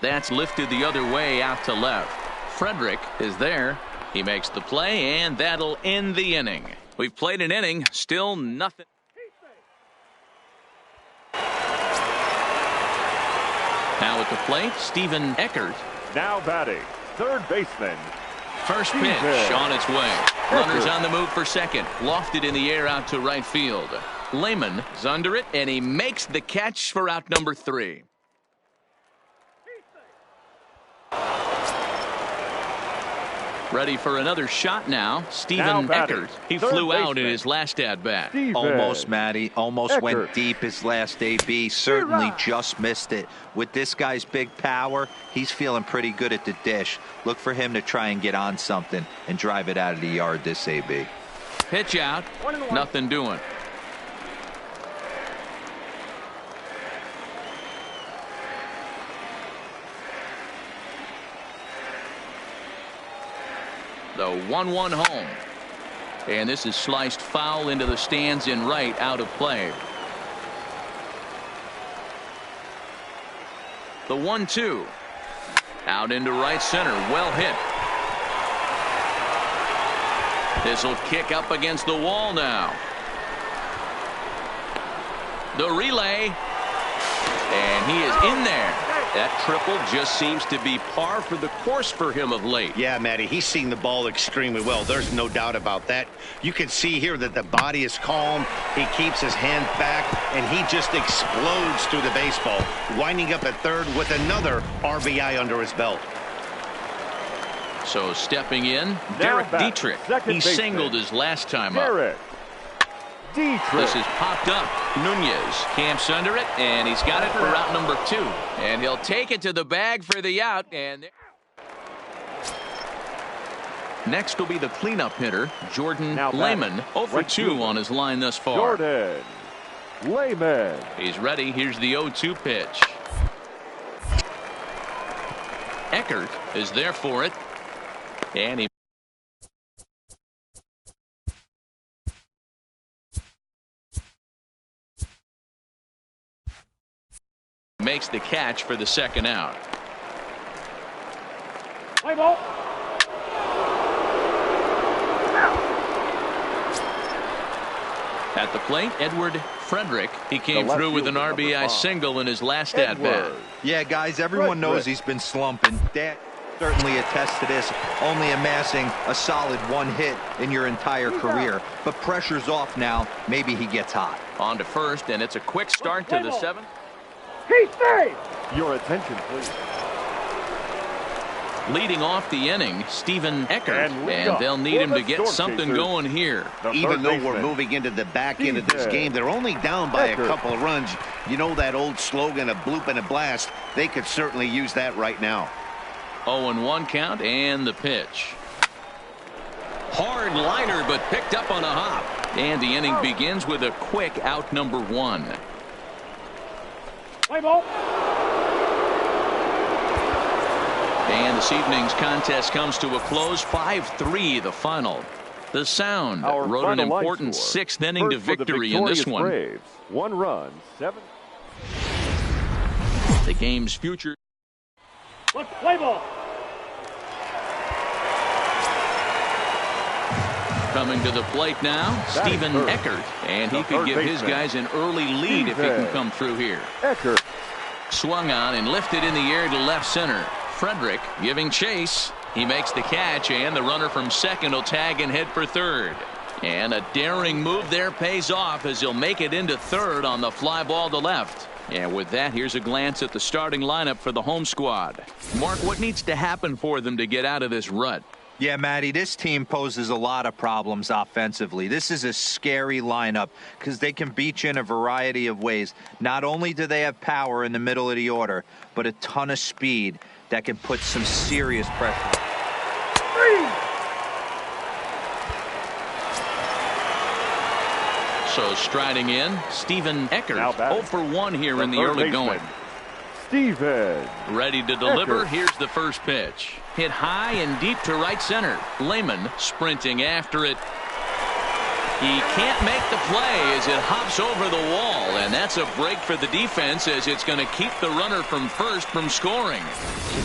That's lifted the other way out to left. Frederick is there. He makes the play, and that'll end the inning. We've played an inning, still nothing. Now at the plate, Stephen Eckert. Now batting, third baseman. First pitch on its way. Runners on the move for second. Lofted in the air out to right field. Lehman is under it, and he makes the catch for out number 3. Ready for another shot now. Stephen Eckert. He flew out in his last at-bat. Almost, Matty. Almost went deep his last AB. Certainly just missed it. With this guy's big power, he's feeling pretty good at the dish. Look for him to try and get on something and drive it out of the yard this AB. Pitch out. Nothing doing. The 1-1 home. And this is sliced foul into the stands in right, out of play. The 1-2. Out into right center. Well hit. This will kick up against the wall now. The relay. And he is in there. That triple just seems to be par for the course for him of late. Yeah, Matty, he's seen the ball extremely well. There's no doubt about that. You can see here that the body is calm. He keeps his hand back, and he just explodes through the baseball, winding up at third with another RBI under his belt. So stepping in, Derek Dietrich. He singled his last time up. This is popped up. Nunez camps under it, and he's got it for route number 2. And he'll take it to the bag for the out. And next will be the cleanup hitter, Jordan Lehman. 0 for 2 on his line thus far. Jordan Lehman. He's ready. Here's the 0-2 pitch. Eckert is there for it. And he makes the catch for the second out. Play ball. At the plate, Edward Frederick. He came through with an RBI single in his last at-bat. Yeah, guys, everyone knows he's been slumping. That certainly attests to this, only amassing a solid 1 hit in your entire career. But pressure's off now. Maybe he gets hot. On to first, and it's a quick start to the 7th. Your attention, please. Leading off the inning, Stephen Eckert, and they'll need him to get something going here. Even though we're moving into the back end of this game, they're only down by a couple of runs. You know that old slogan, a bloop and a blast. They could certainly use that right now. 0-1 count, and the pitch. Hard liner, but picked up on a hop. And the inning begins with a quick out number 1. Play ball. And this evening's contest comes to a close. 5-3 the final. The Sound wrote an important 6th inning to victory in this one. Braves, 1 run, 7. The game's future. Let's play ball. Coming to the plate now, Stephen Eckert, and he could give his guys an early lead if he can come through here. Eckert. Swung on and lifted in the air to left center. Frederick giving chase. He makes the catch, and the runner from second will tag and head for third. And a daring move there pays off as he'll make it into third on the fly ball to left. And with that, here's a glance at the starting lineup for the home squad. Mark, what needs to happen for them to get out of this rut? Yeah, Matty, this team poses a lot of problems offensively. This is a scary lineup because they can beat you in a variety of ways. Not only do they have power in the middle of the order, but a ton of speed that can put some serious pressure. So striding in, Stephen Eckert. 0 for 1 here in the early going. Stephen. Ready to deliver. Eckert. Here's the first pitch. Hit high and deep to right center. Lehman sprinting after it. He can't make the play as it hops over the wall, and that's a break for the defense as it's going to keep the runner from first from scoring.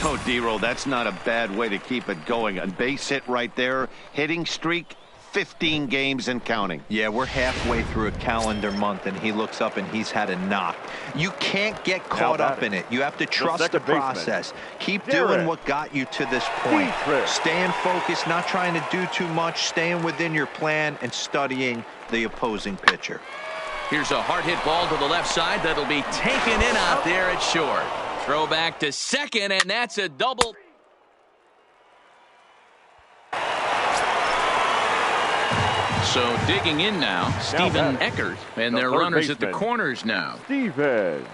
Oh, D-Roll, that's not a bad way to keep it going. A base hit right there, hitting streak, 15 games and counting. Yeah, we're halfway through a calendar month, and he looks up and he's had a knock. You can't get caught up in it. You have to trust the process. Keep doing what got you to this point. Staying focused, not trying to do too much, staying within your plan, and studying the opposing pitcher. Here's a hard hit ball to the left side that'll be taken in out there at short. Throw back to second, and that's a double. So digging in now, Steven Eckert, and their runners at the corners now. Steven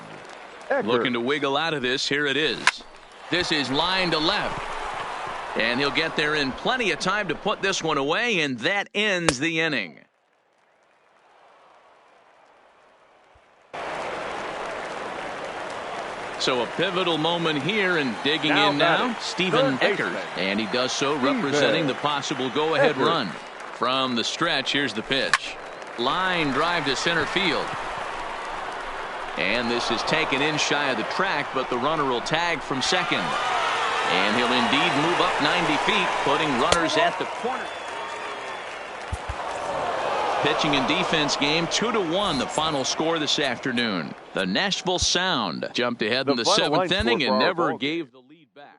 Eckert. Looking to wiggle out of this. Here it is. This is line to left. And he'll get there in plenty of time to put this one away, and that ends the inning. So a pivotal moment here, and digging in now, Steven Eckert. And he does so representing the possible go-ahead run. From the stretch, here's the pitch. Line drive to center field. And this is taken in shy of the track, but the runner will tag from second. And he'll indeed move up 90 feet, putting runners at the corner. Pitching and defense game 2-1, the final score this afternoon. The Nashville Sound jumped ahead in the seventh inning and never gave the lead back.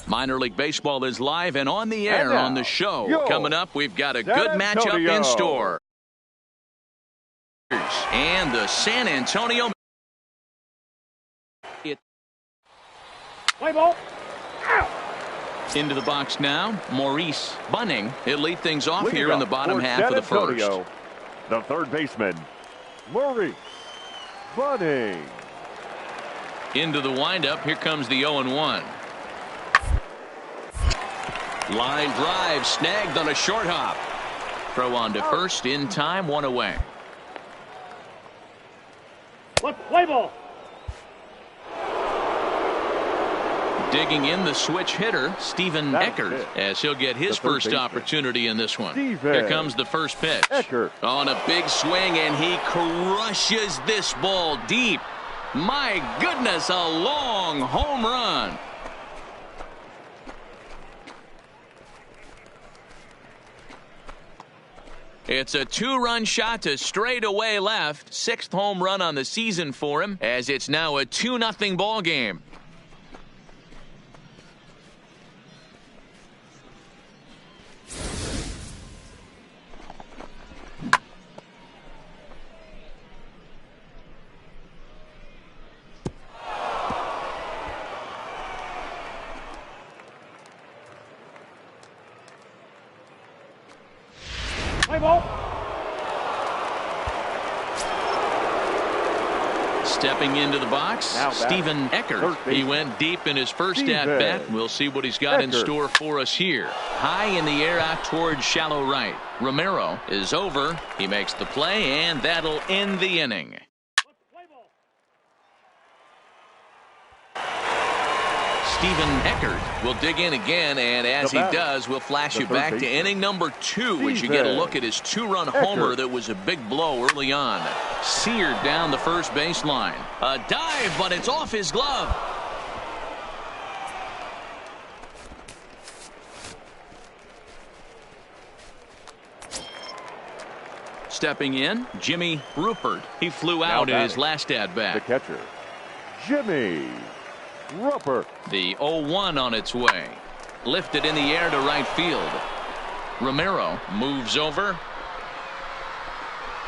Minor League Baseball is live and on the air on the show. Coming up, we've got a good matchup in store. And the San Antonio. Play ball. Into the box now, Maurice Bunning. He'll lead things off here in the bottom half of the first. The third baseman, Maurice Bunning. Into the windup, here comes the 0-1. Line drive snagged on a short hop. Throw on to first in time, one away. Play ball. Digging in the switch hitter, Steven Eckert, as he'll get his first opportunity in this one. Here comes the first pitch. Eckert. On a big swing, and he crushes this ball deep. My goodness, a long home run. It's a two-run shot to straightaway left. Sixth home run on the season for him, as it's now a 2-0 ball game. Play ball. Stepping into the box, Steven Eckert. He went deep in his first at-bat. We'll see what he's got in store for us here. High in the air out towards shallow right. Romero is over. He makes the play, and that'll end the inning. Stephen Eckert will dig in again, and as he does, we'll flash you back to inning number 2 as you get a look at his 2-run homer that was a big blow early on. Seared down the first baseline. A dive, but it's off his glove. Stepping in, Jimmy Rupert. He flew out in his last at-bat. The catcher, Jimmy Rupert. The 0-1 on its way. Lifted in the air to right field. Romero moves over.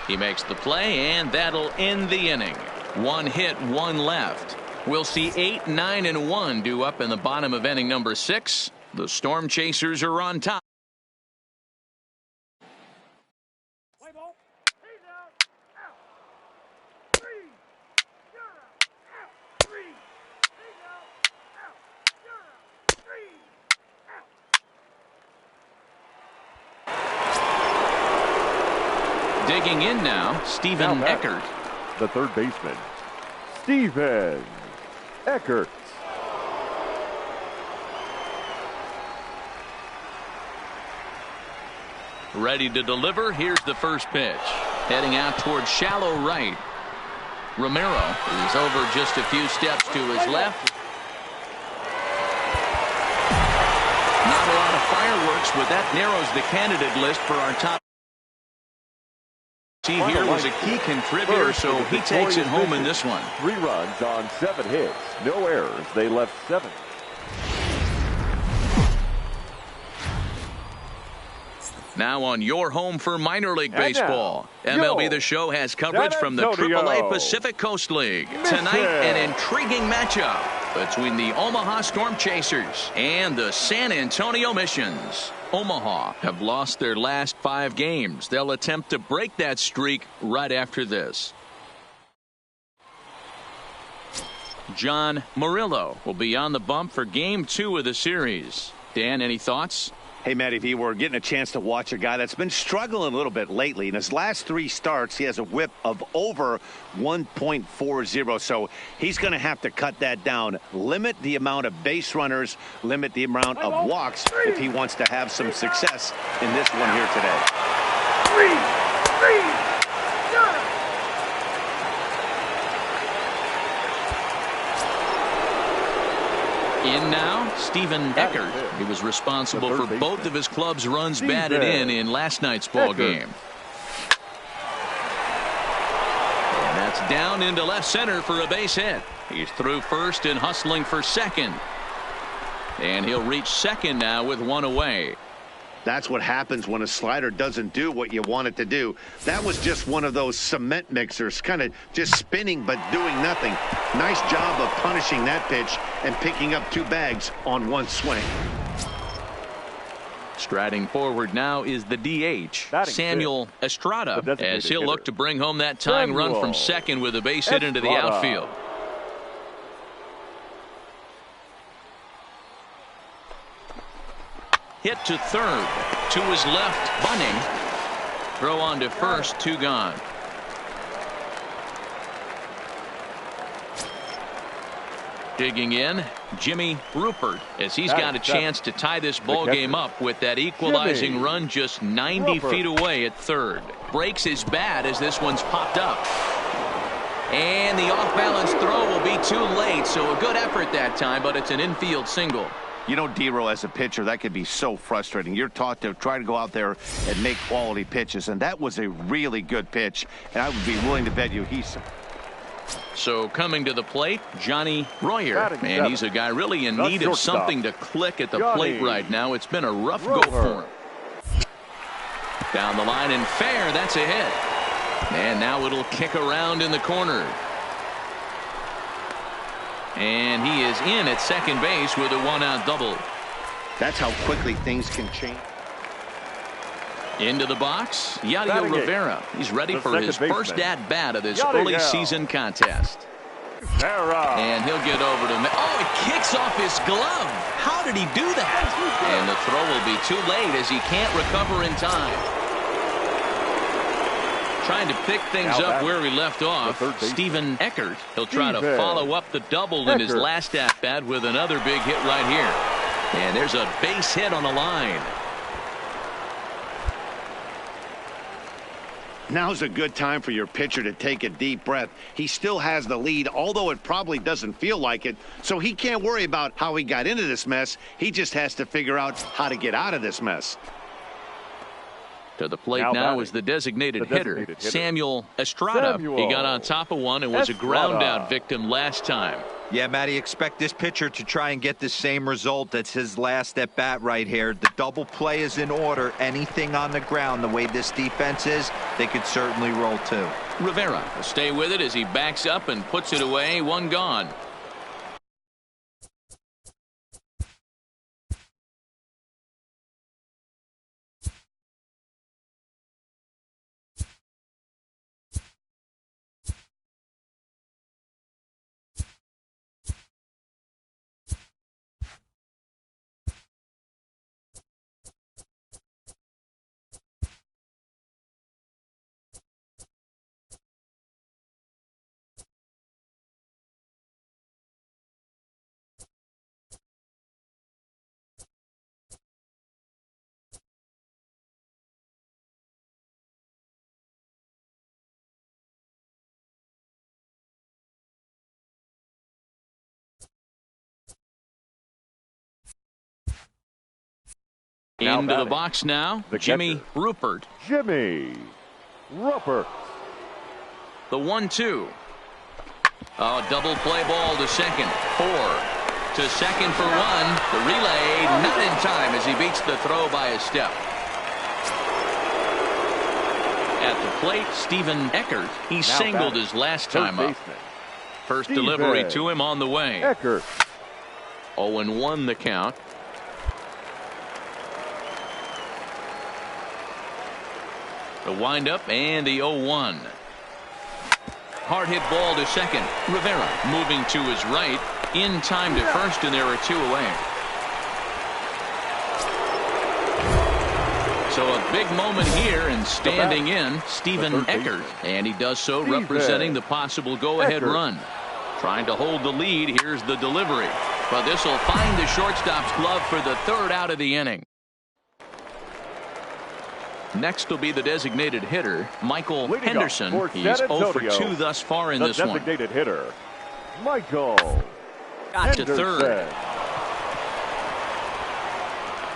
He makes the play, and that'll end the inning. 1 hit, 1 left. We'll see 8, 9, and 1 due up in the bottom of inning number 6. The Storm Chasers are on top. Digging in now, Stephen Eckert. The third baseman, Stephen Eckert. Ready to deliver. Here's the first pitch. Heading out towards shallow right. Romero is over just a few steps to his left. Not a lot of fireworks, but that narrows the candidate list for our top. He here was a key contributor, so he takes it home in this one. 3 runs on 7 hits. No errors. They left 7. Now on your home for minor league baseball. MLB The Show has coverage from the AAA Pacific Coast League. Tonight, an intriguing matchup between the Omaha Storm Chasers and the San Antonio Missions. Omaha have lost their last 5 games. They'll attempt to break that streak right after this. John Murillo will be on the bump for Game 2 of the series. Dan, any thoughts? Hey, Matty V, we're getting a chance to watch a guy that's been struggling a little bit lately. In his last 3 starts, he has a whip of over 1.40, so he's going to have to cut that down. Limit the amount of base runners, limit the amount of walks if he wants to have some success in this one here today. 3. In now, Stephen Eckert. He was responsible for both of his club's runs batted in last night's ball game. And that's down into left center for a base hit. He's through first and hustling for second. And he'll reach second now with 1 away. That's what happens when a slider doesn't do what you want it to do. That was just one of those cement mixers, kind of just spinning but doing nothing. Nice job of punishing that pitch and picking up 2 bags on 1 swing. Striding forward now is the DH, Samuel Estrada, as he'll look to bring home that tying run from second with a base hit into the outfield. Hit to third. To his left, Bunning. Throw on to first, 2 gone. Digging in, Jimmy Rupert, as he's got a chance to tie this ball game up with that equalizing run just 90 feet away at third. Breaks his bat as this one's popped up. And the off-balance throw will be too late, so a good effort that time, but it's an infield single. You know, D-Row, as a pitcher, that could be so frustrating. You're taught to try to go out there and make quality pitches, and that was a really good pitch, and I would be willing to bet you he's... So coming to the plate, Johnny Royer, and he's a guy really in need of something to click at the plate right now. It's been a rough go for him. Down the line and fair, that's a hit. And now it'll kick around in the corner. And he is in at second base with a 1-out double. That's how quickly things can change. Into the box, Yadier Rivera. He's ready for his first at-bat of this early season contest. And he'll get over to him. Oh, it kicks off his glove. How did he do that? And the throw will be too late as he can't recover in time. trying to pick things up where we left off. Stephen Eckert. He'll try to follow up the double in his last at-bat with another big hit right here. And there's a base hit on the line. Now's a good time for your pitcher to take a deep breath. He still has the lead, although it probably doesn't feel like it. So he can't worry about how he got into this mess. He just has to figure out how to get out of this mess. To the plate now is the designated hitter, Samuel Estrada. He got on top of one and was a ground-out victim last time. Yeah, Matty, expect this pitcher to try and get the same result. That's his last at-bat right here. The double play is in order. Anything on the ground, the way this defense is, they could certainly roll too. Rivera will stay with it as he backs up and puts it away. One gone. Into the box now, Jimmy Rupert. Jimmy Rupert. The 1-2. Oh, double play ball to second. 4 to second for 1. The relay not in time as he beats the throw by a step. At the plate, Stephen Eckert. He singled his last time up. First delivery to him on the way. Eckert. 0-1 the count. The windup and the 0-1. Hard hit ball to second. Rivera moving to his right. In time to first, and there are 2 away. So a big moment here, and standing in, Stephen Eckert. And he does so representing the possible go-ahead run. Trying to hold the lead. Here's the delivery. But this will find the shortstop's glove for the 3rd out of the inning. Next will be the designated hitter, Michael Henderson. He's 0 for 2 thus far in this one. Designated hitter, Michael to third.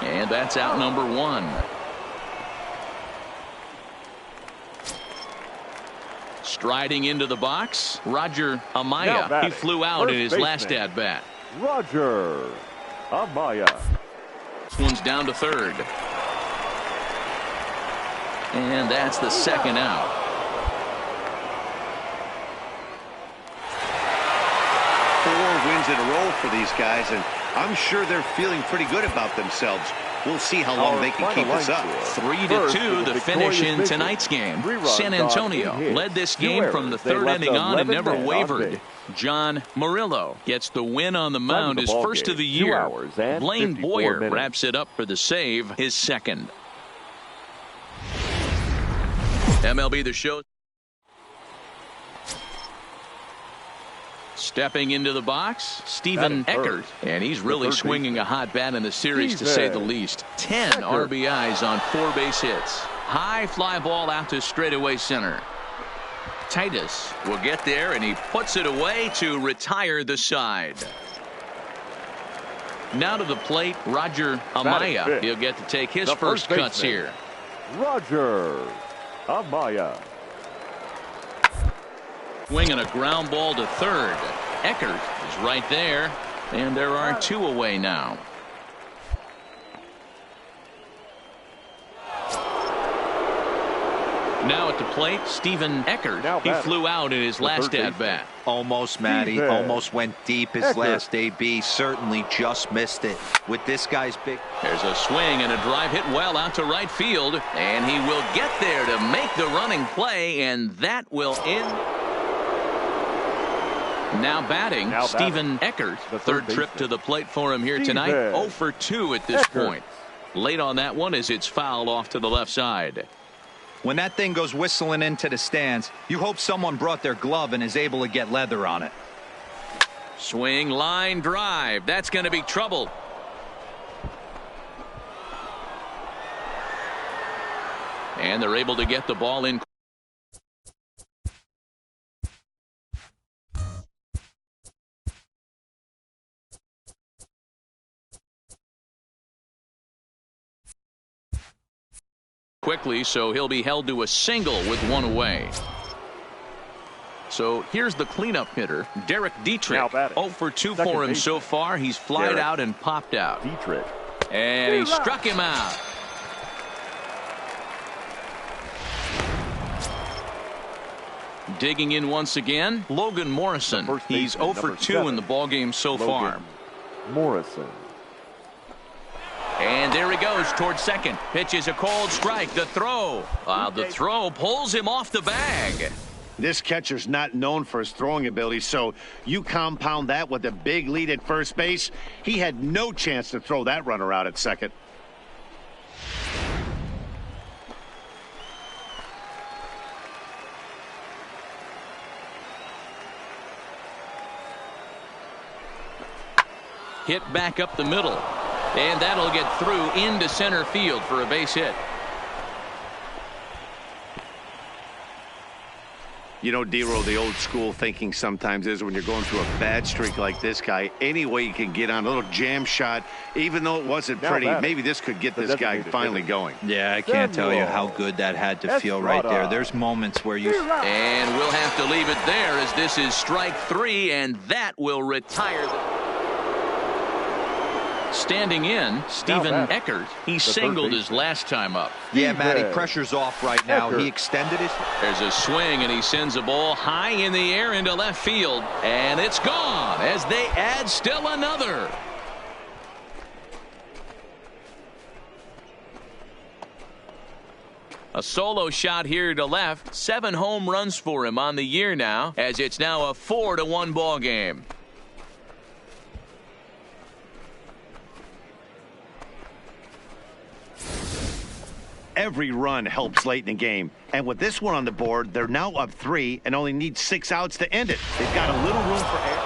And that's out number 1. Striding into the box, Roger Amaya. He flew out in his last at-bat. Roger Amaya. This one's down to third. And that's the 2nd out. Four wins in a row for these guys, and I'm sure they're feeling pretty good about themselves. We'll see how long they can keep this up. 3-2 the finish in tonight's game. San Antonio led this game from the 3rd inning on and never wavered. John Murillo gets the win on the mound, his first of the year. Blaine Boyer wraps it up for the save, his 2nd. MLB The Show. Stepping into the box, Stephen Eckert. And he's really swinging a hot bat in the series, to say the least. 10 RBIs on 4 base hits. High fly ball out to straightaway center. Titus will get there, and he puts it away to retire the side. Now to the plate, Roger Amaya. He'll get to take his first cuts here. Roger Amaya. Swinging a ground ball to third. Eckert is right there, and there are 2 away now. Now at the plate, Stephen Eckert. He flew out in his last at-bat. Almost, Matty. Almost went deep his last AB. Certainly just missed it. With this guy's big... There's a swing and a drive hit well out to right field. And he will get there to make the running play, and that will end. Now batting, Stephen Eckert. Third trip to the plate for him here tonight. 0 for 2 at this point. Late on that one as it's fouled off to the left side. When that thing goes whistling into the stands, you hope someone brought their glove and is able to get leather on it. Swing, line drive. That's going to be trouble. And they're able to get the ball in. Quickly, so he'll be held to a single with one away. So here's the cleanup hitter, Derek Dietrich. 0 for 2 for him so far. He's flied out and popped out. Dietrich. And he struck him out. Digging in once again, Logan Morrison. He's 0 for 2 in the ballgame so far. Morrison. And there he goes towards second. Pitches a cold strike. The throw. The throw pulls him off the bag. This catcher's not known for his throwing ability, so you compound that with a big lead at first base. He had no chance to throw that runner out at second. Hit back up the middle. And that'll get through into center field for a base hit. You know, D-Roll, the old school thinking sometimes is when you're going through a bad streak like this guy, any way you can get on a little jam shot, even though it wasn't pretty, maybe this could get this guy finally going. Yeah, I can't tell you how good that had to feel right there. There's moments where you... And we'll have to leave it there as this is strike 3, and that will retire the... Standing in, Stephen Eckert. He singled his last time up. Yeah, Matty, pressure's off right now. He extended his... There's a swing, and he sends a ball high in the air into left field. And it's gone as they add still another. A solo shot here to left. 7 home runs for him on the year now, as it's now a 4-1 ball game. Every run helps late in the game. And with this one on the board, they're now up 3 and only need 6 outs to end it. They've got a little room for air.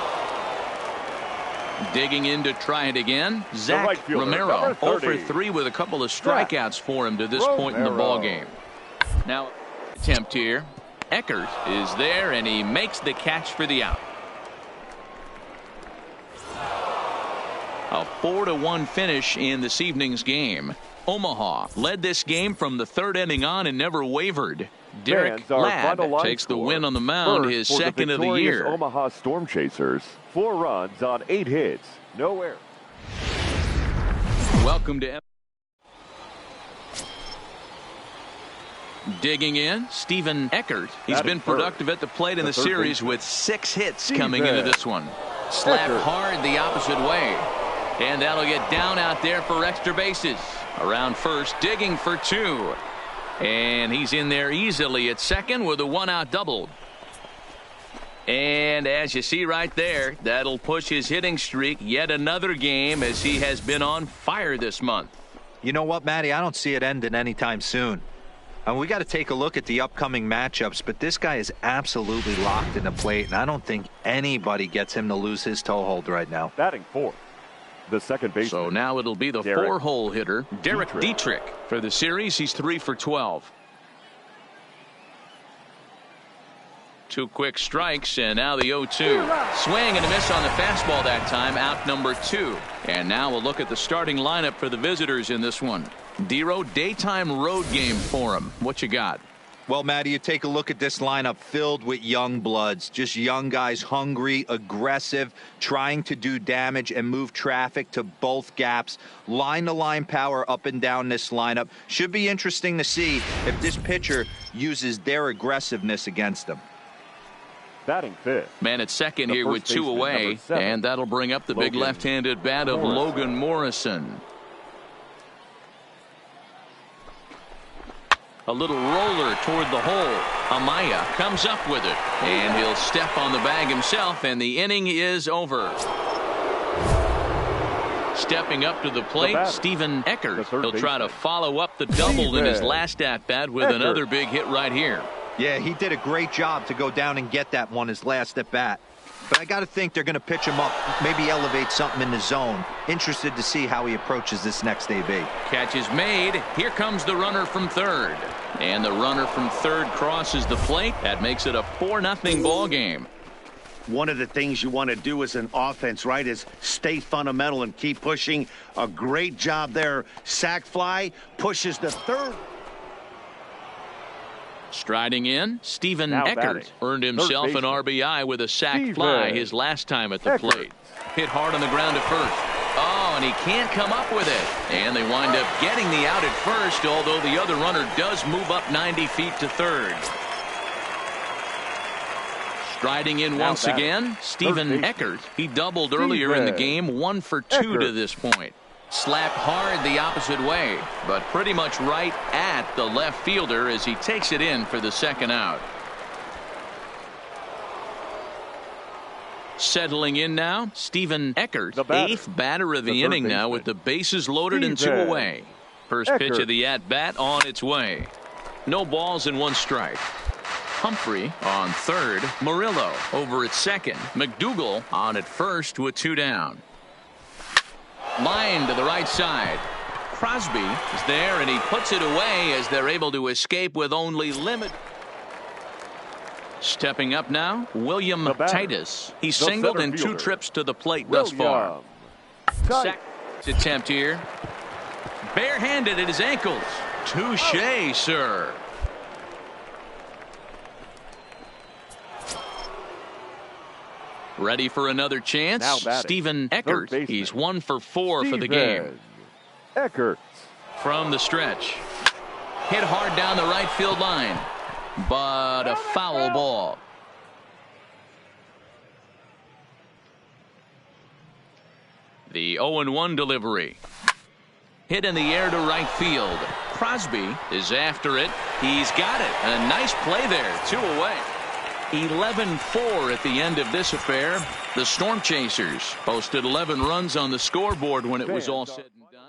Digging in to try it again. Zach Romero, 0 for 3 with a couple of strikeouts for him to this point in the ball game. Now, attempt here. Eckert is there, and he makes the catch for the out. A 4-1 finish in this evening's game. Omaha led this game from the 3rd inning on and never wavered. Derek Ladd takes the win on the mound, his second of the year. Omaha Storm Chasers, 4 runs on 8 hits, no errors. Welcome to... Digging in, Stephen Eckert. He's been productive at the plate in the series with 6 hits coming into this one. Slapped hard the opposite way. And that'll get down out there for extra bases. Around first, digging for 2. And he's in there easily at second with a 1-out double. And as you see right there, that'll push his hitting streak yet another game as he has been on fire this month. You know what, Matty? I don't see it ending anytime soon. And we got to take a look at the upcoming matchups, but this guy is absolutely locked in the plate, and I don't think anybody gets him to lose his toehold right now. Batting 4th, the second baseman. So now it'll be the 4-hole hitter, Derek Dietrich. For the series, he's 3 for 12. 2 quick strikes, and now the 0-2. Swing and a miss on the fastball that time, out number 2. And now we'll look at the starting lineup for the visitors in this one. Dero, daytime road game for him. What you got? Well, Matty, you take a look at this lineup filled with young bloods, just young guys, hungry, aggressive, trying to do damage and move traffic to both gaps. Line-to-line power up and down this lineup. Should be interesting to see if this pitcher uses their aggressiveness against them. Batting 5th. Man at second here with 2 away, and that'll bring up the big left-handed bat of Logan Morrison. A little roller toward the hole. Amaya comes up with it, and he'll step on the bag himself, and the inning is over. Stepping up to the plate, Stephen Eckert. He'll try to follow up the double Steven in his last at-bat with another big hit right here. Yeah, he did a great job to go down and get that one his last at-bat. But I got to think they're going to pitch him up, maybe elevate something in the zone. Interested to see how he approaches this next AB. Catch is made. Here comes the runner from third. And the runner from third crosses the plate. That makes it a 4-0 ball game. One of the things you want to do as an offense, right, is stay fundamental and keep pushing. A great job there. Sac fly pushes the third. Striding in, Stephen Now Eckert batting. earned himself an RBI with a sac fly his last time at the plate. Hit hard on the ground at first. Oh, and he can't come up with it. And they wind up getting the out at first, although the other runner does move up 90 feet to third. Striding in once again, Stephen Eckert. He doubled earlier in the game, 1 for 2 to this point. Slapped hard the opposite way, but pretty much right at the left fielder as he takes it in for the second out. Settling in now, Stephen Eckert, 8th batter of the inning now with the bases loaded and 2 away. First pitch of the at-bat on its way. No balls and 1 strike. Humphrey on third. Murillo over at second. McDougal on at first with 2 down. Line to the right side. Crosby is there, and he puts it away as they're able to escape with only limited. Stepping up now, William Titus. He's singled in 2 trips to the plate thus far. Second attempt here. Barehanded at his ankles. Touché, sir. Ready for another chance. Stephen Eckert. He's 1 for 4 for the game. Eckert. From the stretch. Hit hard down the right field line. But a foul ball. The 0-1 delivery. Hit in the air to right field. Crosby is after it. He's got it. And a nice play there. 2 away. 11-4 at the end of this affair. The Storm Chasers posted 11 runs on the scoreboard when it was all said and done.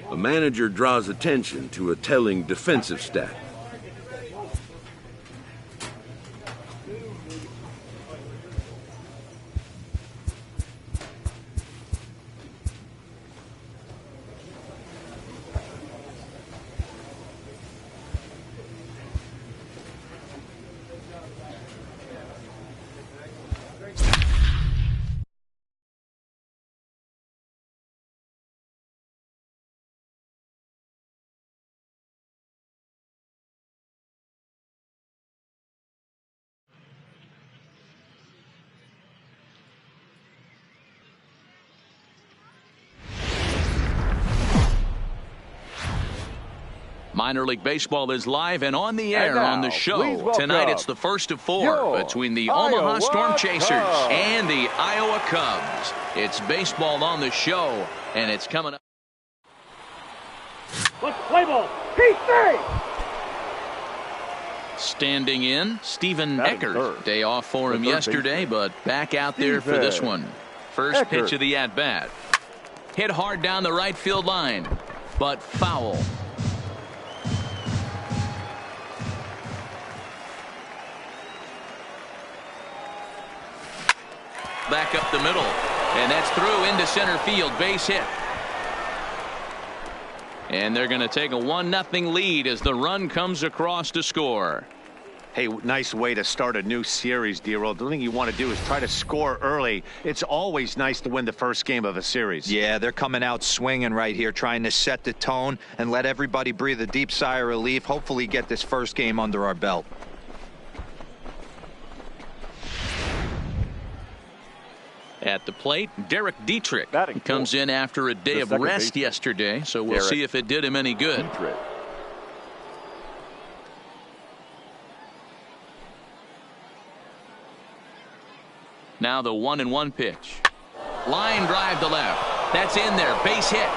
A manager draws attention to a telling defensive stat. Minor League Baseball is live and on the air on the show. Tonight it's the first of four between the Omaha Storm Chasers and the Iowa Cubs. It's baseball on the show, and it's coming up. Let's play ball. P3. Standing in, Stephen Eckert. Day off for him yesterday, but back out there for this one. First pitch of the at-bat. Hit hard down the right field line, but foul. Back up the middle, and that's through into center field. Base hit. And they're going to take a 1-0 lead as the run comes across to score. Hey, nice way to start a new series, D-Roll. The thing you want to do is try to score early. It's always nice to win the first game of a series. Yeah, they're coming out swinging right here, trying to set the tone and let everybody breathe a deep sigh of relief. Hopefully get this first game under our belt. At the plate, Derek Dietrich comes in after a day of rest yesterday, so we'll see if it did him any good. Now the 1-1 pitch. Line drive to left. That's in there. Base hit.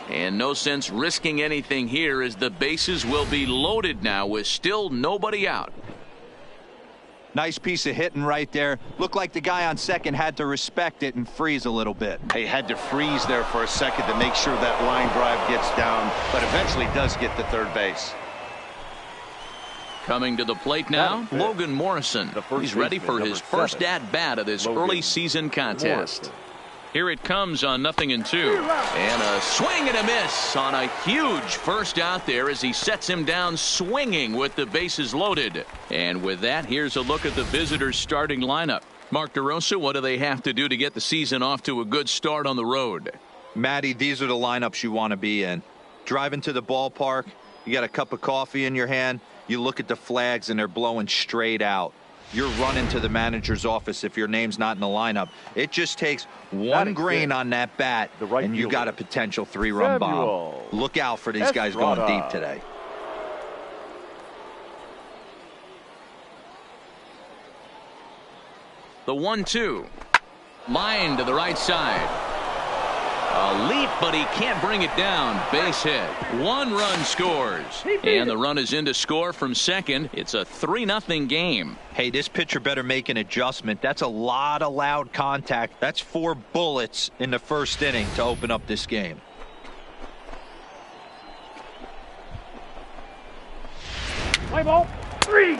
And no sense risking anything here as the bases will be loaded now with still nobody out. Nice piece of hitting right there. Looked like the guy on second had to respect it and freeze a little bit. He had to freeze there for a second to make sure that line drive gets down, but eventually does get to third base. Coming to the plate now, Logan Morrison. He's ready for his first at-bat of this early season contest. Here it comes on 0-2. And a swing and a miss on a huge first out there as he sets him down swinging with the bases loaded. And with that, here's a look at the visitors' starting lineup. Mark DeRosa, what do they have to do to get the season off to a good start on the road? Matty, these are the lineups you want to be in. Driving to the ballpark, you got a cup of coffee in your hand, you look at the flags and they're blowing straight out. You're running to the manager's office if your name's not in the lineup. It just takes one grain on that bat, and you got a potential 3-run bomb. Look out for these guys going deep today. The 1-2. Line to the right side. A leap, but he can't bring it down. Base hit. 1 run scores. And the run is in to score from second. It's a 3-0 game. Hey, this pitcher better make an adjustment. That's a lot of loud contact. That's 4 bullets in the first inning to open up this game. Play ball. 3.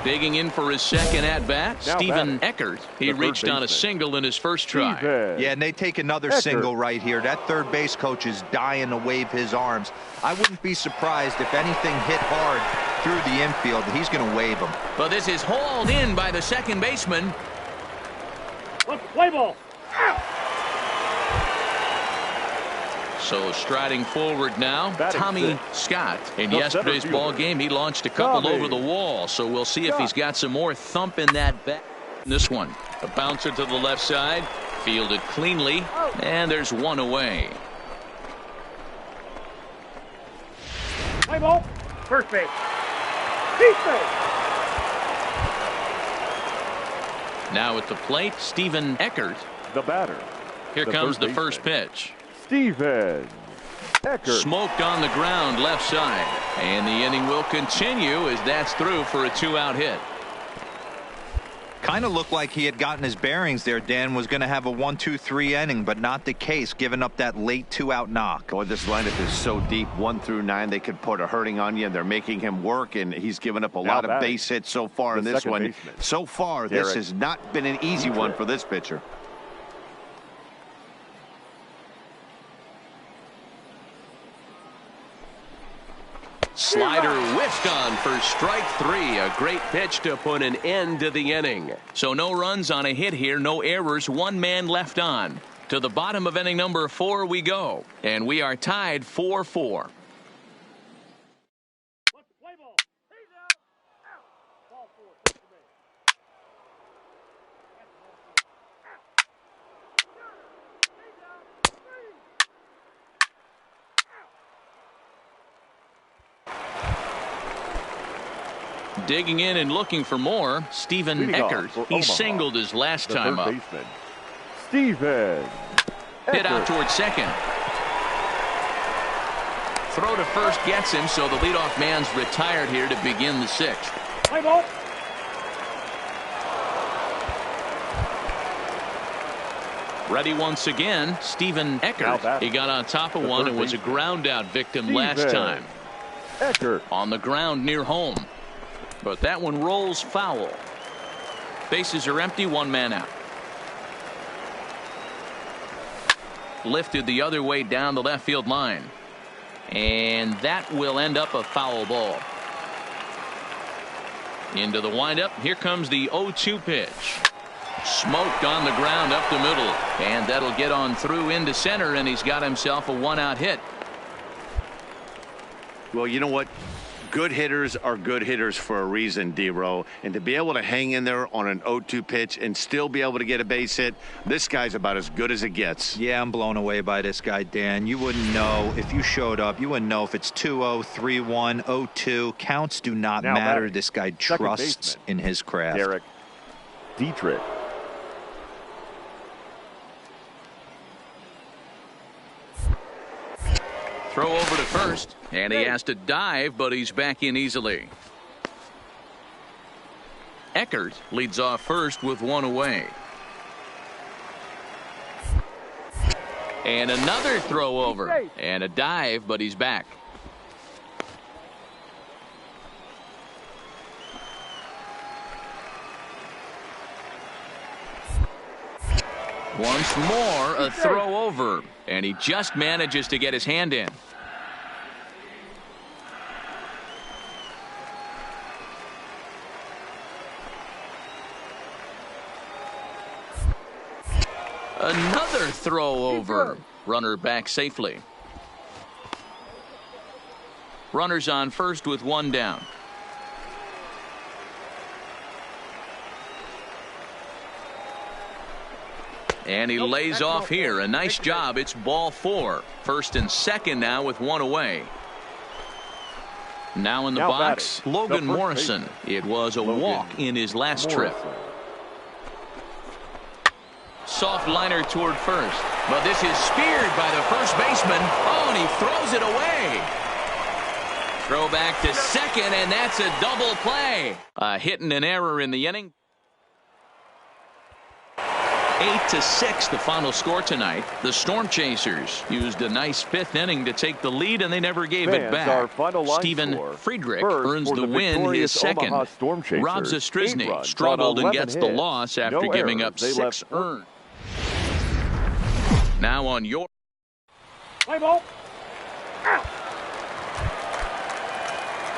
Digging in for his second at-bat, Stephen Eckert. He reached on a single in his first try. Yeah, and they take another single right here. That third base coach is dying to wave his arms. I wouldn't be surprised if anything hit hard through the infield. He's going to wave them. But this is hauled in by the second baseman. Let's play ball. So striding forward now, Tommy Scott. In yesterday's ball game, he launched a couple over the wall. So we'll see if he's got some more thump in that bat. This one, a bouncer to the left side, fielded cleanly, and there's one away. Play ball. First base. Defense. Now at the plate, Stephen Eckert. The batter. Here comes the first pitch. Stephen Eckert. Smoked on the ground left side. And the inning will continue as that's through for a 2-out hit. Kind of looked like he had gotten his bearings there, Dan. Was going to have a 1-2-3 inning, but not the case, giving up that late 2-out knock. Boy, this lineup is so deep, 1 through 9. They could put a hurting on you, and they're making him work, and he's given up a lot of base hits so far in this one. Baseman. So far, this has not been an easy one for this pitcher. Slider whiffed on for strike 3. A great pitch to put an end to the inning. So no runs on a hit here, no errors, 1 man left on. To the bottom of inning number 4 we go, and we are tied 4-4. Let's play ball. He's out. Out. Ball 4. First to base. He's out. 3. Digging in and looking for more, Stephen Eckert. He singled his last time up. Baseman, Stephen Hit out Eckert. towards second. Throw to first gets him, so the leadoff man's retired here to begin the 6th. Play ball. Ready once again, Stephen Eckert. He got on top of one and was a ground out victim last time. Eckert. On the ground near home. But that one rolls foul. Bases are empty, 1 man out. Lifted the other way down the left field line. And that will end up a foul ball. Into the windup. Here comes the 0-2 pitch. Smoked on the ground up the middle. And that'll get on through into center, and he's got himself a 1-out hit. Well, you know what? Good hitters are good hitters for a reason, D-Row. And to be able to hang in there on an 0-2 pitch and still be able to get a base hit, this guy's about as good as it gets. Yeah, I'm blown away by this guy, Dan. You wouldn't know if you showed up. You wouldn't know if it's 2-0, 3-1, 0-2. Counts do not matter. This guy trusts in his craft. Derek Dietrich. Throw over to first, and he has to dive, but he's back in easily. Eckert leads off first with 1 away. And another throw over, and a dive, but he's back. Once more, a throw over, and he just manages to get his hand in. Another throw over. Runner back safely. Runners on first with 1 down. And he lays off here. A nice job. It's ball 4. First and second now with 1 away. Now in the box, Logan Morrison. It was a walk in his last trip. Soft liner toward first. But this is speared by the first baseman. Oh, and he throws it away. Throw back to second, and that's a double play. A hit and an error in the inning. 8-6 the final score tonight. The Storm Chasers used a nice 5th inning to take the lead, and they never gave it back. Steven Friedrich earns the win, his second. Rob Zastryzny struggled and gets the loss after giving up 6 earned. Now on your Play ball.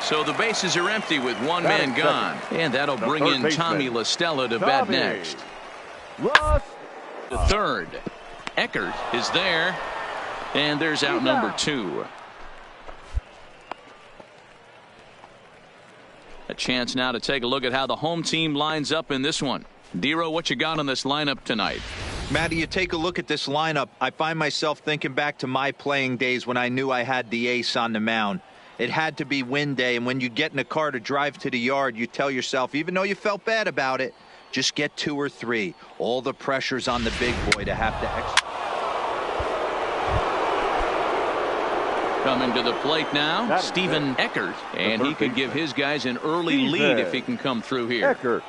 So the bases are empty with 1 man gone, and that'll bring in Tommy La Stella to bat next. The third. Eckert is there, and there's out number 2. A chance now to take a look at how the home team lines up in this one. Dero, what you got on this lineup tonight? Matty, you take a look at this lineup. I find myself thinking back to my playing days when I knew I had the ace on the mound. It had to be win day, and when you get in a car to drive to the yard, you tell yourself, even though you felt bad about it, just get 2 or 3. All the pressure's on the big boy to have to execute. Coming to the plate now, Stephen Eckert, and he could give his guys an early lead if he can come through here. Eckert.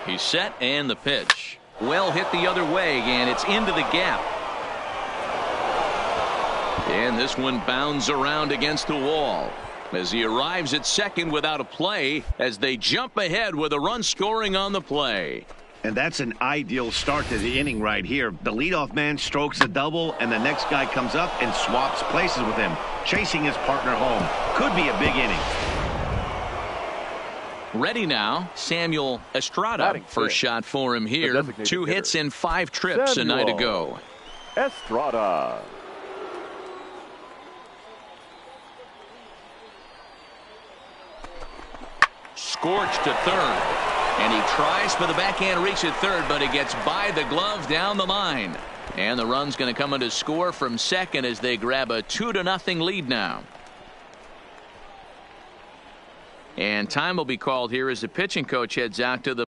He's set and the pitch. Well hit the other way, and it's into the gap. And this one bounds around against the wall as he arrives at second without a play as they jump ahead with a run scoring on the play. And that's an ideal start to the inning right here. The leadoff man strokes a double, and the next guy comes up and swaps places with him, chasing his partner home. Could be a big inning. Ready now, Samuel Estrada. First shot for him here. 2 hits in 5 trips a night ago. Estrada. Scorched to third. And he tries for the backhand reach at third, but it gets by the glove down the line. And the run's going to come in to score from second as they grab a 2-0 lead now. And time will be called here as the pitching coach heads out to the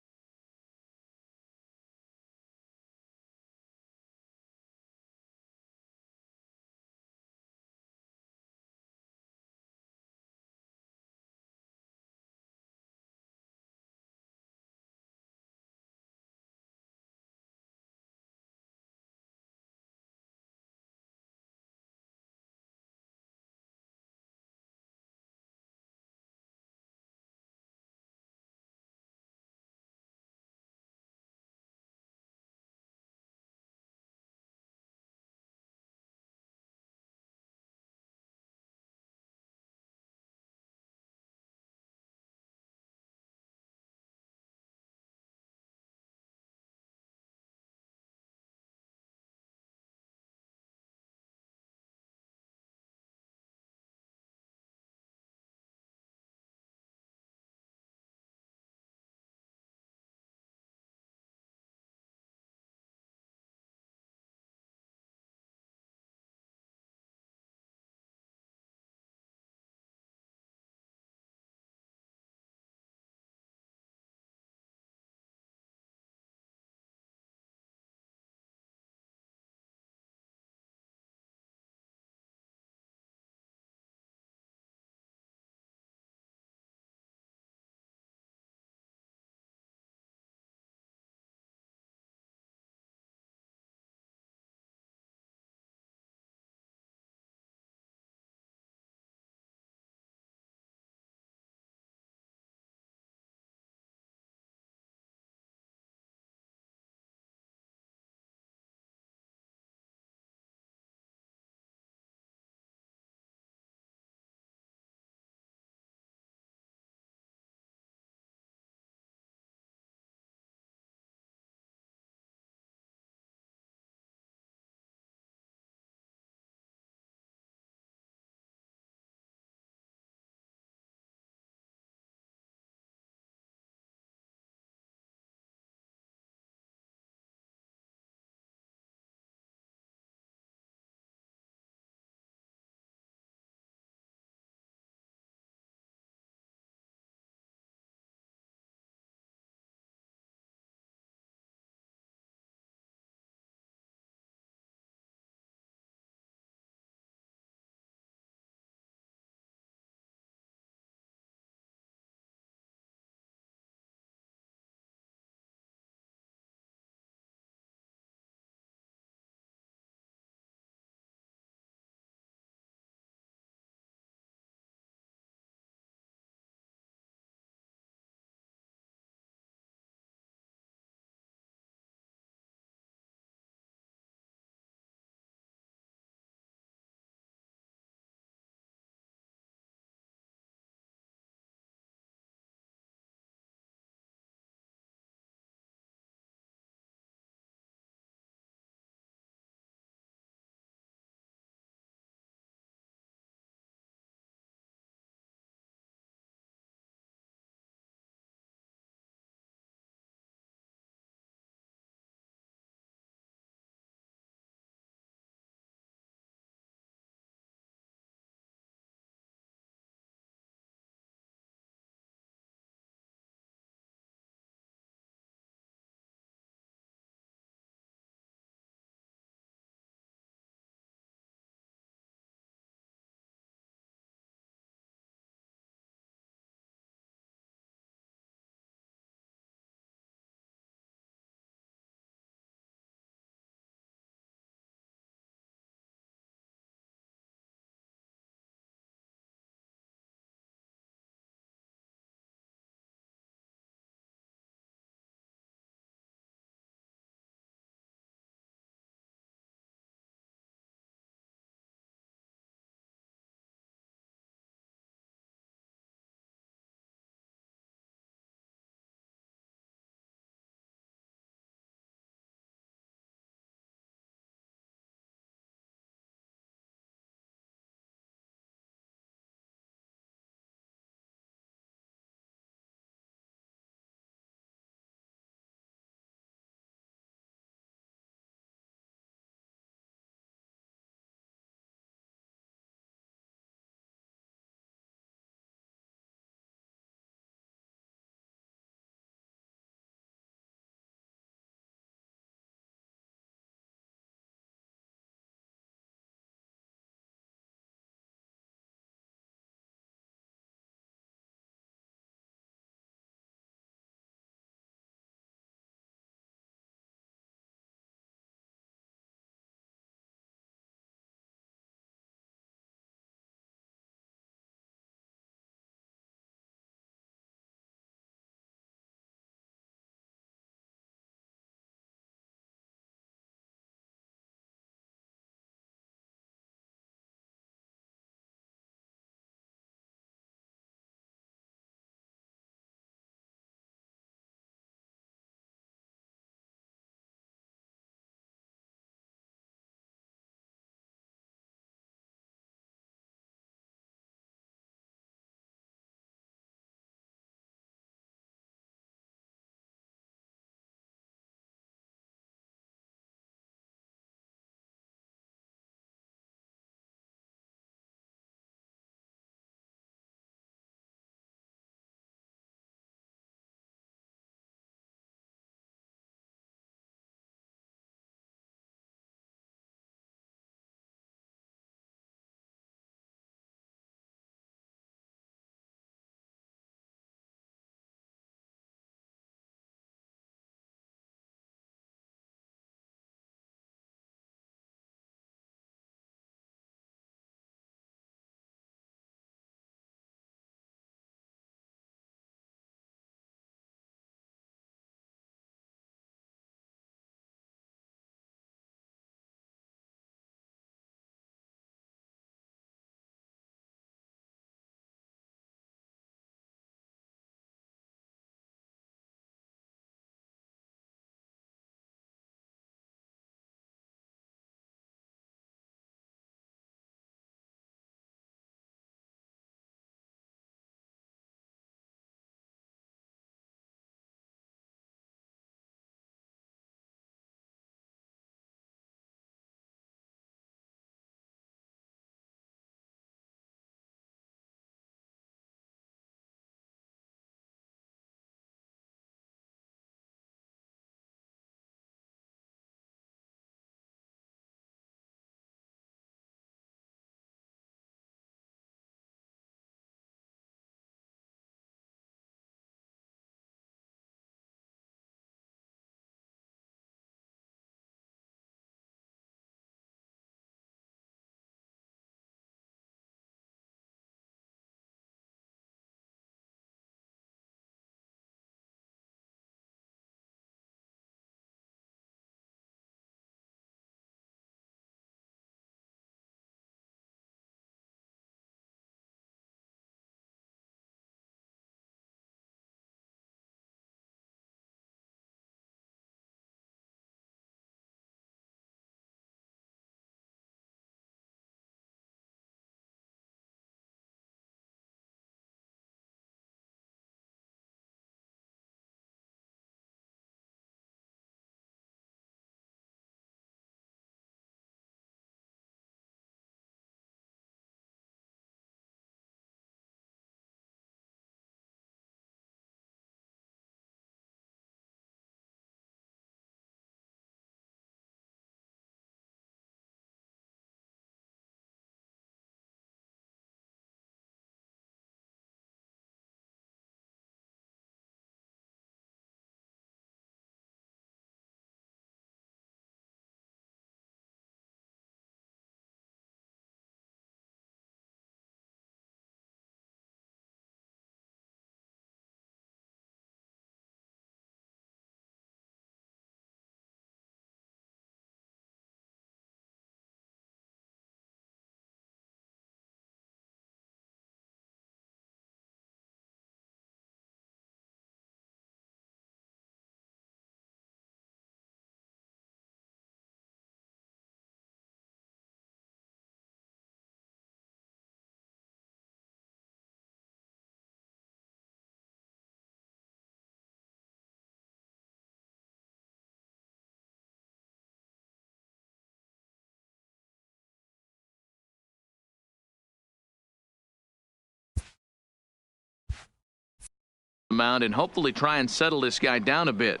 mound and hopefully try and settle this guy down a bit.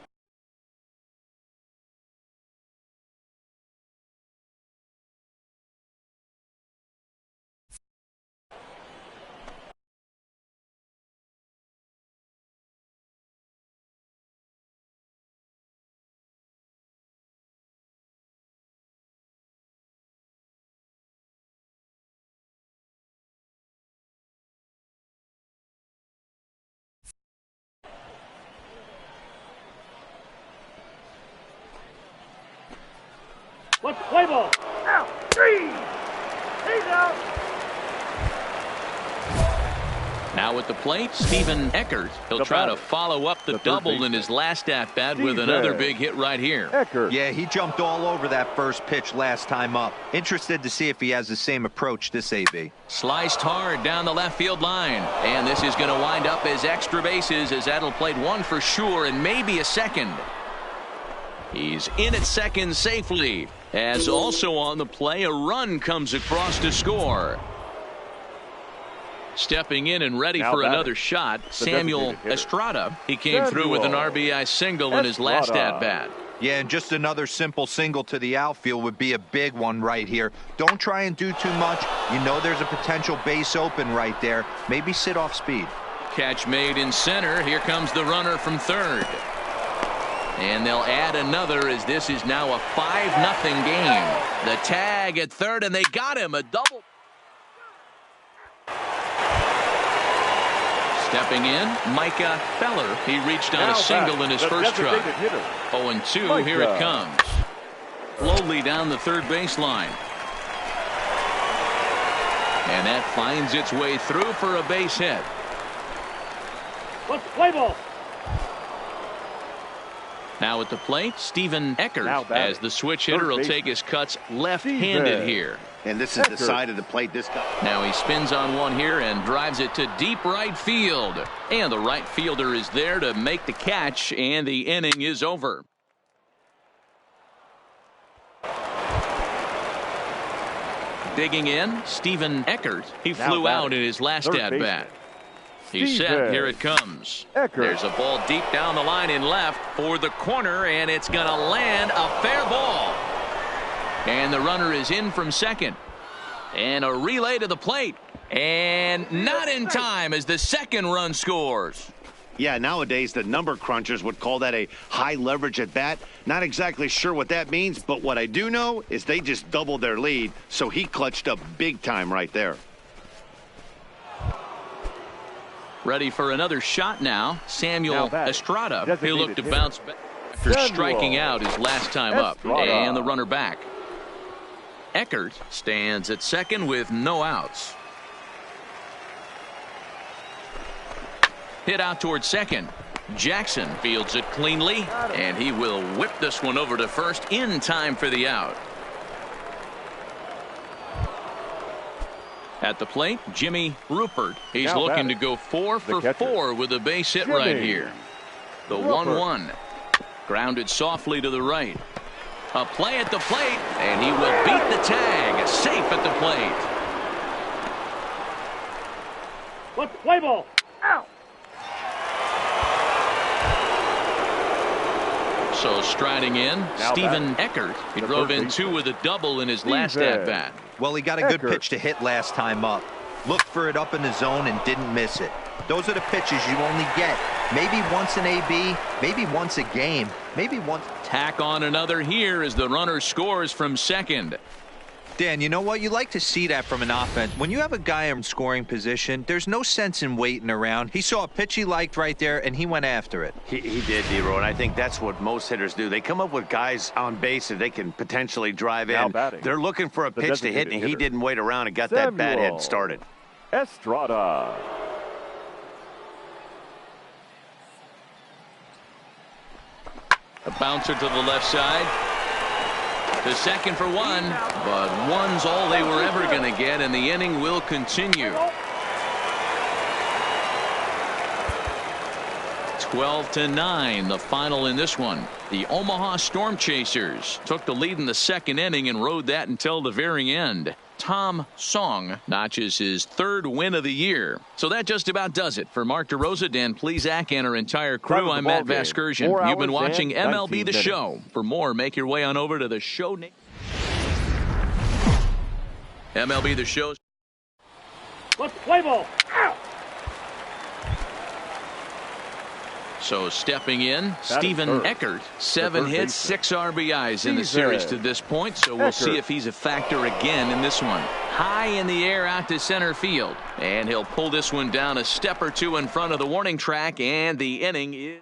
Let's play ball. Out. 3. He's out. Now at the plate, Stephen Eckert. He'll try to follow up the double in his last at-bat with another big hit right here. Eckert. Yeah, he jumped all over that first pitch last time up. Interested to see if he has the same approach this AB. Sliced hard down the left field line. And this is going to wind up as extra bases, as that'll plate one for sure and maybe a second. He's in at second safely. As also on the play, a run comes across to score. Stepping in and ready for another shot, Samuel Estrada. He came through with an RBI single in his last at-bat. Yeah, and just another simple single to the outfield would be a big one right here. Don't try and do too much. You know there's a potential base open right there. Maybe sit off speed. Catch made in center. Here comes the runner from third. And they'll add another as this is now a 5-0 game. The tag at third, and they got him. A double. Stepping in, Micah Feller. He reached on a single in his first try. 0-2, here it comes. Slowly down the third baseline. And that finds its way through for a base hit. Let's play ball. Now at the plate, Stephen Eckert, as the switch hitter will take his cuts left-handed here. And this is the side of the plate this guy. Now he spins on one here and drives it to deep right field. And the right fielder is there to make the catch, and the inning is over. Digging in, Stephen Eckert. He flew out in his last at-bat. He's set. Here it comes. There's a ball deep down the line in left for the corner, and it's going to land a fair ball. And the runner is in from second. And a relay to the plate. And not in time as the second run scores. Yeah, nowadays the number crunchers would call that a high leverage at bat. Not exactly sure what that means, but what I do know is they just doubled their lead, so he clutched up big time right there. Ready for another shot now. Samuel Estrada. He'll look to bounce back after striking out his last time up. And the runner back. Eckert stands at second with no outs. Hit out towards second. Jackson fields it cleanly, and he will whip this one over to first in time for the out. At the plate, Jimmy Rupert. He's looking to go 4 for 4 with a base hit right here. The 1-1. Grounded softly to the right. A play at the plate, and he will beat the tag. Safe at the plate. Let's play ball. Out. So striding in, Stephen Eckert. He drove in 2 with a double in his last at-bat. Well, he got a good pitch to hit last time up. Looked for it up in the zone and didn't miss it. Those are the pitches you only get. Maybe once an AB, maybe once a game, maybe once. Tack on another here as the runner scores from second. Dan, you know what? You like to see that from an offense. When you have a guy in scoring position, there's no sense in waiting around. He saw a pitch he liked right there, and he went after it. He did, D-Row, and I think that's what most hitters do. They come up with guys on base that they can potentially drive in. They're looking for a pitch to hit, and he didn't wait around and got that bat head started. Estrada. A bouncer to the left side. To second for one, but one's all they were ever going to get, and the inning will continue. 12-9, the final in this one. The Omaha Storm Chasers took the lead in the second inning and rode that until the very end. Tom Song notches his third win of the year. So that just about does it. For Mark DeRosa, Dan Plesac, and our entire crew, I'm Matt Vasgersian. You've been watching MLB The Show. For more, make your way on over to the show. MLB The Show. Let's play ball. Out. So stepping in, Stephen Eckert, 7 hits, 6 RBIs in the series to this point. So we'll see if he's a factor again in this one. High in the air out to center field. And he'll pull this one down a step or two in front of the warning track. And the inning is...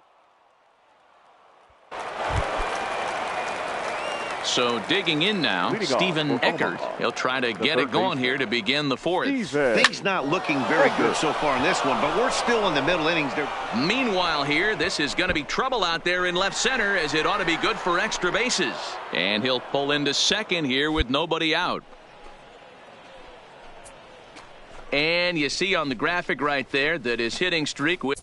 So digging in now, Stephen Eckert. He'll try to get it going here to begin the fourth. Things not looking very good so far in this one, but we're still in the middle innings. Meanwhile here, this is going to be trouble out there in left center, as it ought to be good for extra bases. And he'll pull into second here with nobody out. And you see on the graphic right there that his hitting streak with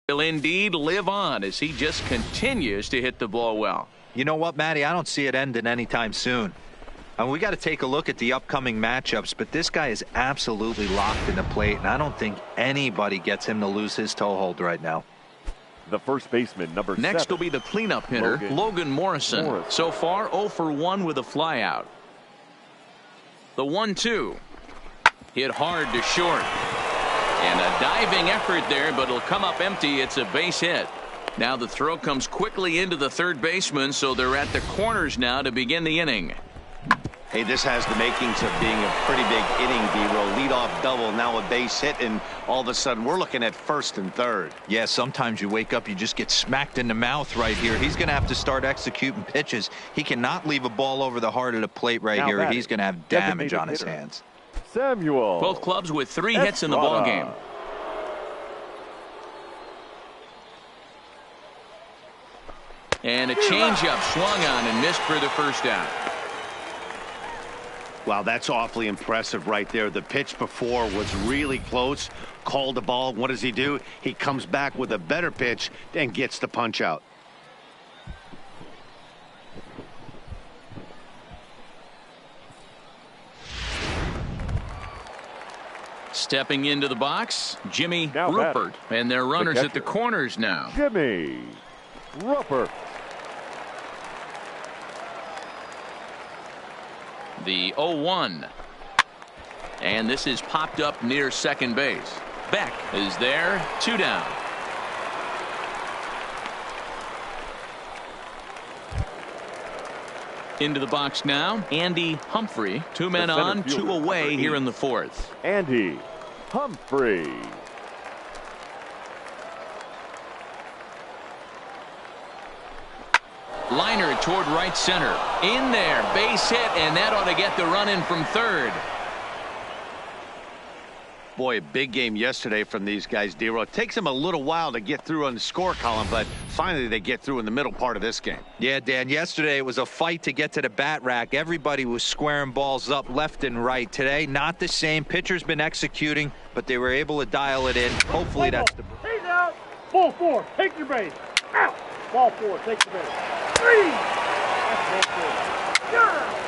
Will indeed live on as he just continues to hit the ball well. You know what, Matty? I don't see it ending anytime soon. And we got to take a look at the upcoming matchups, but this guy is absolutely locked in the plate, and I don't think anybody gets him to lose his toehold right now. The first baseman, number 7. Next will be the cleanup hitter, Logan Morrison. So far, 0 for 1 with a flyout. The 1-2. Hit hard to short. And a diving effort there, but it'll come up empty. It's a base hit. Now the throw comes quickly into the third baseman, so they're at the corners now to begin the inning. Hey, this has the makings of being a pretty big inning, D-Roll. Leadoff double, now a base hit, and all of a sudden we're looking at first and third. Yeah, sometimes you wake up, you just get smacked in the mouth right here. He's going to have to start executing pitches. He cannot leave a ball over the heart of the plate right here, or he's going to have damage on his hands. Samuel. Both clubs with 3 hits in the ball game. And a changeup swung on and missed for the first out. Wow, that's awfully impressive right there. The pitch before was really close. Called the ball. What does he do? He comes back with a better pitch and gets the punch out. Stepping into the box, Jimmy Rupert. And their runners at the corners now. Jimmy Rupert. The 0-1. And this is popped up near second base. Beck is there. 2 down. Into the box now, Andy Humphrey. 2 men on, 2 away here in the 4th. Andy Humphrey. Liner toward right center. In there, base hit, and that ought to get the run in from third. Boy, a big game yesterday from these guys, D-Roll. It takes them a little while to get through on the score column, but finally they get through in the middle part of this game. Yeah, Dan, yesterday it was a fight to get to the bat rack. Everybody was squaring balls up left and right. Today, not the same. Pitcher's been executing, but they were able to dial it in. Hopefully that's the... He's out. Ball 4. Take your base. Out. Ball 4. Take your base. 3. That's ball 4. Yeah.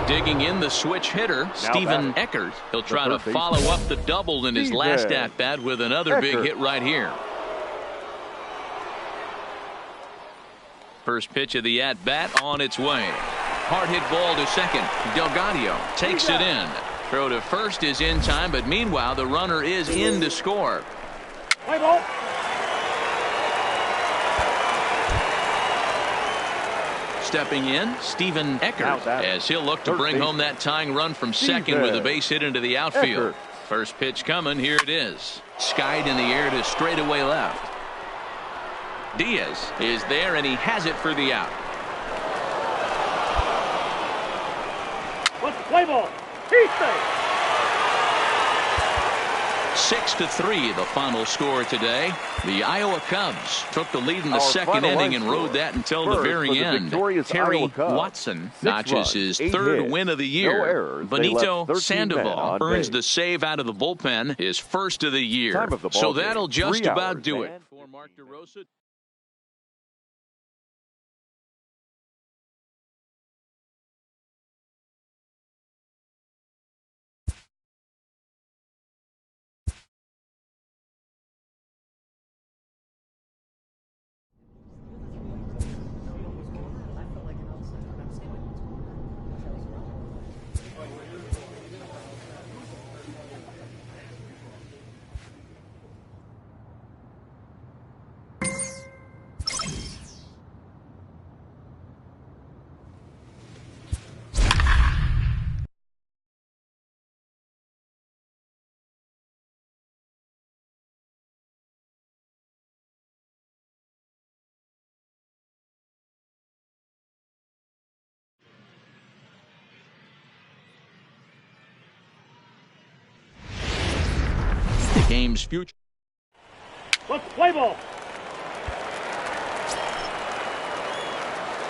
Digging in the switch hitter, Stephen Eckert. He'll try to follow up the double in his last at-bat with another big hit right here. First pitch of the at-bat on its way. Hard hit ball to second. Delgado takes it in. Throw to first is in time, but meanwhile the runner is in to score. Play ball. Stepping in, Stephen Eckert, as he'll look to bring home that tying run from second with a base hit into the outfield. First pitch coming, here it is. Skied in the air to straightaway left. Diaz is there, and he has it for the out. What's the play ball? He's safe. 6-3 the final score today. The Iowa Cubs took the lead in the second inning and rode that until the very end. Terry Watson notches his third win of the year. Benito Sandoval earns the save out of the bullpen, his first of the year. So that'll just about do it. For Mark DeRosa. game's future. Let's play ball.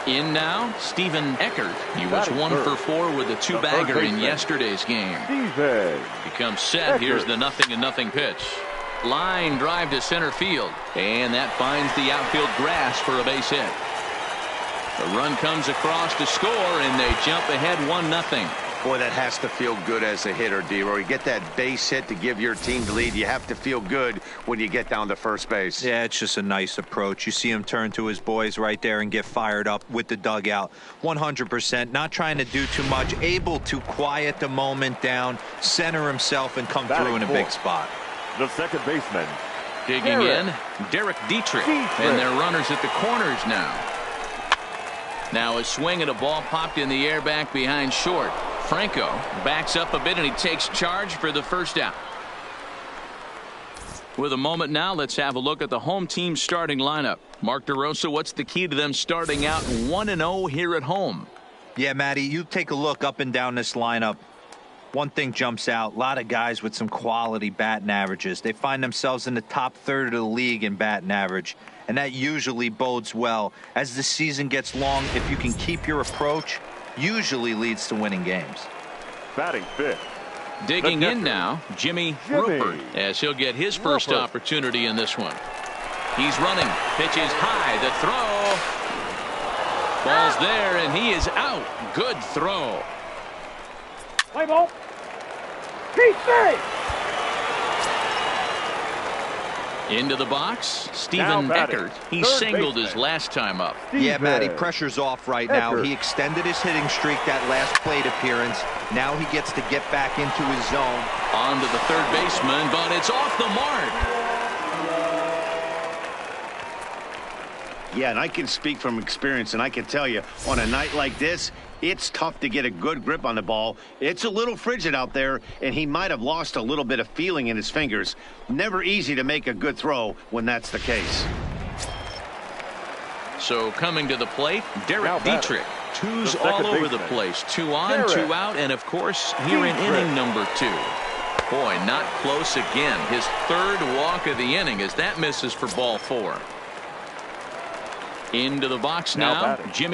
In now, Stephen Eckert. He was 1 for 4 with a 2-bagger in yesterday's game. Becomes set. Here's the 0-0 pitch. Line drive to center field. And that finds the outfield grass for a base hit. The run comes across to score, and they jump ahead 1-0. Boy, that has to feel good as a hitter, D-Roy. You get that base hit to give your team the lead. You have to feel good when you get down to first base. Yeah, it's just a nice approach. You see him turn to his boys right there and get fired up with the dugout. 100%, not trying to do too much, able to quiet the moment down, center himself, and come through in a big spot. The second baseman. Digging in, Derek Dietrich. And they're runners at the corners now. Now a swing and a ball popped in the air back behind short. Franco backs up a bit, and he takes charge for the first out. With a moment now, let's have a look at the home team starting lineup. Mark DeRosa, what's the key to them starting out 1-0 here at home? Yeah, Matty, you take a look up and down this lineup. One thing jumps out, a lot of guys with some quality batting averages. They find themselves in the top third of the league in batting average, and that usually bodes well. As the season gets long, if you can keep your approach, usually leads to winning games. Batting fifth. Digging in now, Jimmy Rupert, as he'll get his first opportunity in this one. He's running, pitches high, the throw. Ball's there, and he is out. Good throw. Play ball. Keep safe. Into the box, Stephen Eckert. He singled his last time up. Yeah, Matty, pressure's off right now. He extended his hitting streak that last plate appearance. Now he gets to get back into his zone. On to the third baseman, but it's off the mark. Yeah, and I can speak from experience, and I can tell you, on a night like this, it's tough to get a good grip on the ball. It's a little frigid out there, and he might have lost a little bit of feeling in his fingers. Never easy to make a good throw when that's the case. So coming to the plate, Derek Dietrich. Twos all over the place. 2 on, 2 out, and of course, here in inning number 2. Boy, not close again. His third walk of the inning as that misses for ball 4. Into the box now, Jimmy.